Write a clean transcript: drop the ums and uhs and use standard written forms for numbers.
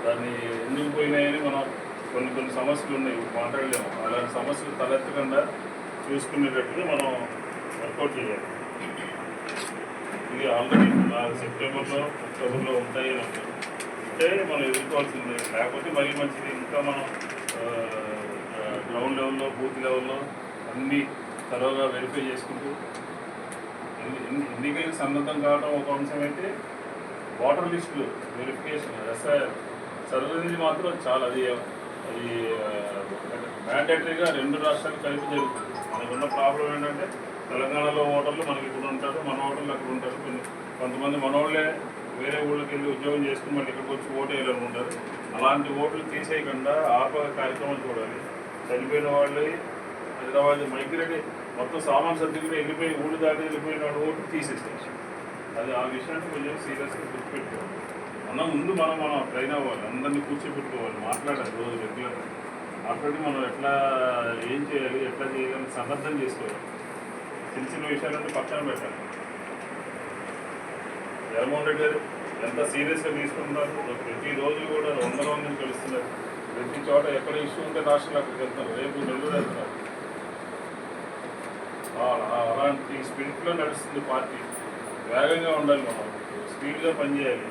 దాన్ని ఎందుకు పోయినాయని మనం కొన్ని సమస్యలు ఉన్నాయి, మాట్లాడలేము. అలాంటి సమస్యలు తలెత్తకుండా చూసుకునేటట్టుగా మనం వర్కౌట్ చేయాలి. ఇది ఆల్రెడీ సెప్టెంబర్లో అక్టోబర్లో ఉంటాయి అని అంటే మనం ఎదుర్కోవాల్సిందే. లేకపోతే మరీ మంచిది. ఇంకా మనం గ్రౌండ్ లెవెల్లో, బూత్ లెవెల్లో అన్నీ తరోగా వెరిఫై చేసుకుంటూ ఎన్నికలకు సన్నద్ధం కావడం ఒక అంశం అయితే, వాటర్ లిస్టులు వెరిఫికేషన్, ఎస్ఐఆర్ సర్వీస్ మాత్రం చాలా అది మ్యాండేటరీగా 2 రాష్ట్రాలు కలిపి జరుగుతుంది. మనకున్న ప్రాబ్లం ఏంటంటే తెలంగాణలో ఓటర్లు మనకి ఇక్కడ ఉంటారు, మన ఓటర్లు అక్కడ ఉంటారు. కొంతమంది మనోళ్ళే వేరే ఊళ్ళకి వెళ్ళి ఉద్యోగం చేసుకుని మళ్ళీ ఇక్కడికి వచ్చి ఓటు వేయాలనుకుంటారు. అలాంటి ఓట్లు తీసేయకుండా కార్యక్రమం చూడాలి. చనిపోయిన వాళ్ళు హైదరాబాద్ మైగ్రేట్ మొత్తం సామాన్ సర్దుకుని వెళ్ళిపోయి ఊళ్ళు దాటి వెళ్ళిపోయిన వాడు ఓట్లు తీసేసేసి, అది ఆ విషయాన్ని కొంచెం సీరియస్గా గుర్తుపెట్టుకోవాలి. ముందు మనం ట్రైన్ అవ్వాలి, అందరినీ కూర్చోబెట్టుకోవాలి, మాట్లాడాలి రోజు రెగ్యులర్గా మాట్లాడి మనం ఎట్లా ఏం చేయాలి, ఎట్లా చేయాలని సన్నద్ధం చేసుకోవాలి. చిన్న విషయాలన్నీ పక్కన పెట్టాలి. జగన్మోహన్ రెడ్డి గారు ఎంత సీరియస్గా తీసుకుంటున్నారు. ప్రతిరోజు కూడా 100 మందిని కలుస్తున్నారు. ప్రతి చోట ఎక్కడ ఇష్యూ ఉంటే రాష్ట్రాలు అక్కడికి వెళ్తున్నారు. రేపు నెల్లూరు వెళ్తున్నారు. అలాంటి స్పిరిట్లో నడుస్తుంది పార్టీ. వేగంగా ఉండాలి, మనం స్పీడ్గా పనిచేయాలి.